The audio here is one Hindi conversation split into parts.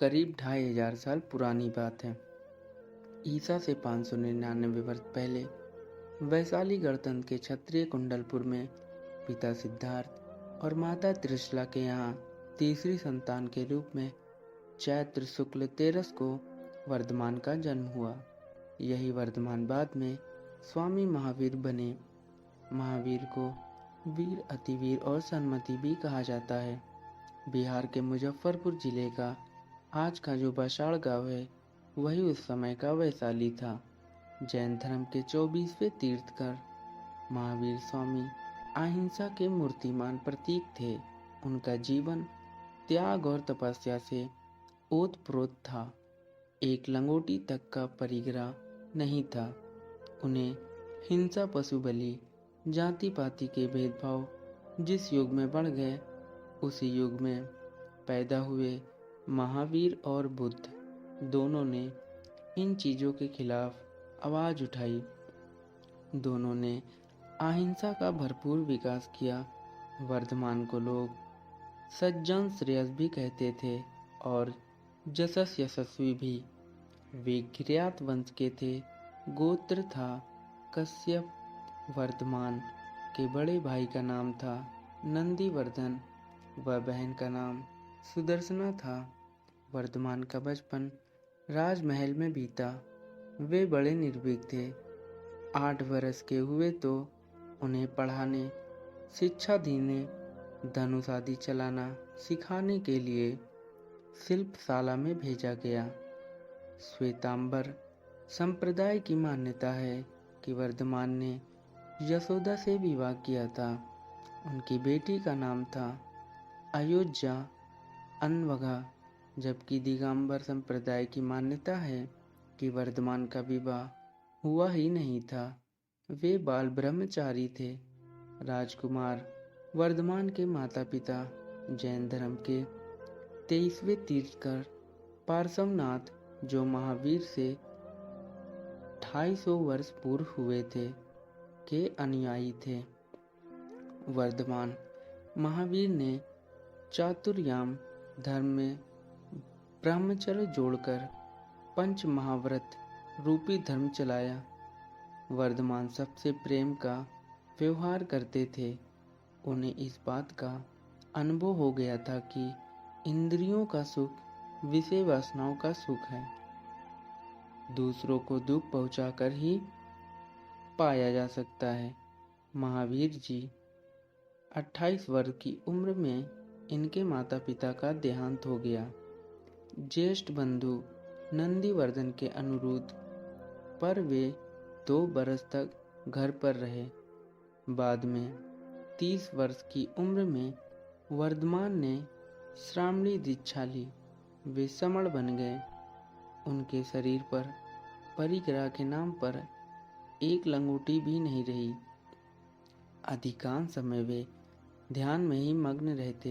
करीब 2500 साल पुरानी बात है। ईसा से 599 वर्ष पहले वैशाली गणतंत्र के क्षत्रिय कुंडलपुर में पिता सिद्धार्थ और माता त्रिशला के यहाँ तीसरी संतान के रूप में चैत्र शुक्ल 13 को वर्धमान का जन्म हुआ। यही वर्धमान बाद में स्वामी महावीर बने। महावीर को वीर, अतिवीर और सन्मति भी कहा जाता है। बिहार के मुजफ्फरपुर जिले का आज का जो बसाड़ गांव है वही उस समय का वैशाली था। जैन धर्म के 24वें तीर्थकर महावीर स्वामी अहिंसा के मूर्तिमान प्रतीक थे। उनका जीवन त्याग और तपस्या से ओतप्रोत था। एक लंगोटी तक का परिग्रह नहीं था। उन्हें हिंसा, पशु बलि, जाति पाति के भेदभाव जिस युग में बढ़ गए उसी युग में पैदा हुए महावीर और बुद्ध दोनों ने इन चीज़ों के खिलाफ आवाज़ उठाई। दोनों ने अहिंसा का भरपूर विकास किया। वर्धमान को लोग सज्जन श्रेयस भी कहते थे और जसस यशस्वी भी। वे किर्यात वंश के थे। गोत्र था कश्यप। वर्धमान के बड़े भाई का नाम था नंदीवर्धन व बहन का नाम सुदर्शना था। वर्धमान का बचपन राजमहल में बीता। वे बड़े निर्भीक थे। 8 वर्ष के हुए तो उन्हें पढ़ाने, शिक्षा देने, धनुष आदि चलाना सिखाने के लिए शिल्पशाला में भेजा गया। श्वेतांबर संप्रदाय की मान्यता है कि वर्धमान ने यशोदा से विवाह किया था। उनकी बेटी का नाम था अयोध्या अनवघा, जबकि दिगंबर संप्रदाय की मान्यता है कि वर्धमान का विवाह हुआ ही नहीं था। वे बाल ब्रह्मचारी थे। राजकुमार वर्धमान के माता पिता जैन धर्म के 23वें तीर्थकर पार्श्वनाथ, जो महावीर से 250 वर्ष पूर्व हुए थे, के अनुयायी थे। वर्धमान महावीर ने चातुर्याम धर्म में ब्रह्मचर्य जोड़कर पंच महाव्रत रूपी धर्म चलाया। वर्धमान सबसे प्रेम का व्यवहार करते थे। उन्हें इस बात का अनुभव हो गया था कि इंद्रियों का सुख विषय वासनाओं का सुख है। दूसरों को दुख पहुंचाकर ही पाया जा सकता है। महावीर जी 28 वर्ष की उम्र में इनके माता पिता का देहांत हो गया। ज्येष्ठ बंधु नंदीवर्धन के अनुरोध पर वे 2 बरस तक घर पर रहे। बाद में 30 वर्ष की उम्र में वर्धमान ने श्रामणी दीक्षा ली। वे समण बन गए। उनके शरीर पर परिग्रह के नाम पर एक लंगोटी भी नहीं रही। अधिकांश समय वे ध्यान में ही मग्न रहते,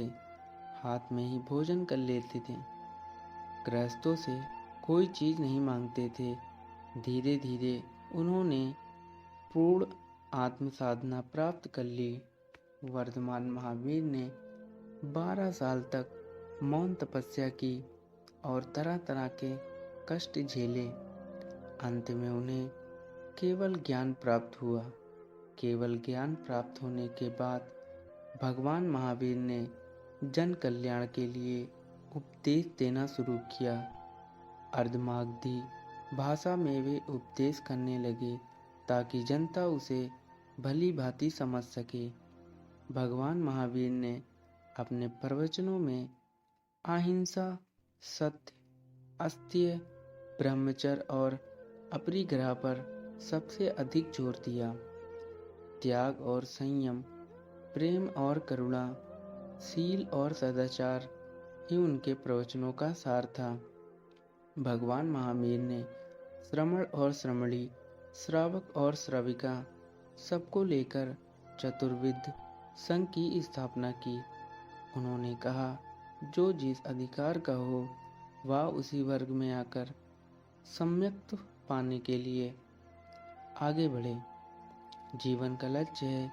हाथ में ही भोजन कर लेते थे। गृहस्थों से कोई चीज नहीं मांगते थे। धीरे धीरे उन्होंने पूर्ण आत्म साधना प्राप्त कर ली। वर्धमान महावीर ने 12 साल तक मौन तपस्या की और तरह तरह के कष्ट झेले। अंत में उन्हें केवल ज्ञान प्राप्त हुआ। केवल ज्ञान प्राप्त होने के बाद भगवान महावीर ने जन कल्याण के लिए उपदेश देना शुरू किया। अर्धमागधी भाषा में वे उपदेश करने लगे ताकि जनता उसे भली भांति समझ सके। भगवान महावीर ने अपने प्रवचनों में अहिंसा, सत्य, अस्तेय, ब्रह्मचर्य और अपरिग्रह पर सबसे अधिक जोर दिया। त्याग और संयम, प्रेम और करुणा, शील और सदाचार ही उनके प्रवचनों का सार था। भगवान महावीर ने श्रमण और श्रमणी, श्रावक और श्राविका सबको लेकर चतुर्विध संघ की स्थापना की। उन्होंने कहा, जो जिस अधिकार का हो वह उसी वर्ग में आकर सम्यक्त पाने के लिए आगे बढ़े। जीवन का लक्ष्य है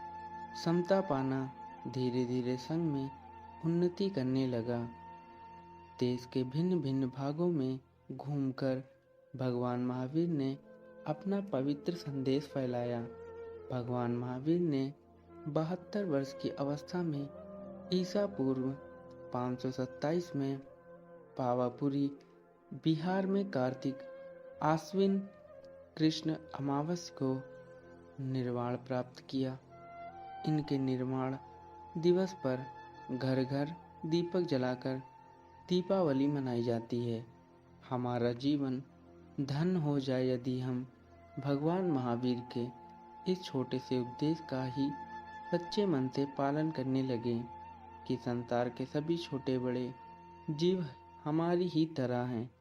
समता पाना। धीरे धीरे संघ में उन्नति करने लगा। देश के भिन्न भिन्न भागों में घूमकर भगवान महावीर ने अपना पवित्र संदेश फैलाया। भगवान महावीर ने 72 वर्ष की अवस्था में ईसा पूर्व 527 में पावापुरी बिहार में कार्तिक आश्विन कृष्ण अमावस्या को निर्वाण प्राप्त किया। इनके निर्वाण दिवस पर घर घर दीपक जलाकर दीपावली मनाई जाती है। हमारा जीवन धन हो जाए यदि हम भगवान महावीर के इस छोटे से उपदेश का ही सच्चे मन से पालन करने लगे कि संसार के सभी छोटे बड़े जीव हमारी ही तरह हैं,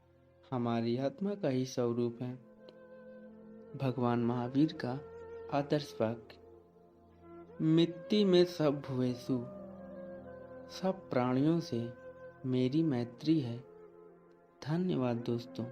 हमारी आत्मा का ही स्वरूप है। भगवान महावीर का आदर्श वाक्य, मिट्टी में सब भुवेसु, सब प्राणियों से मेरी मैत्री है। धन्यवाद दोस्तों।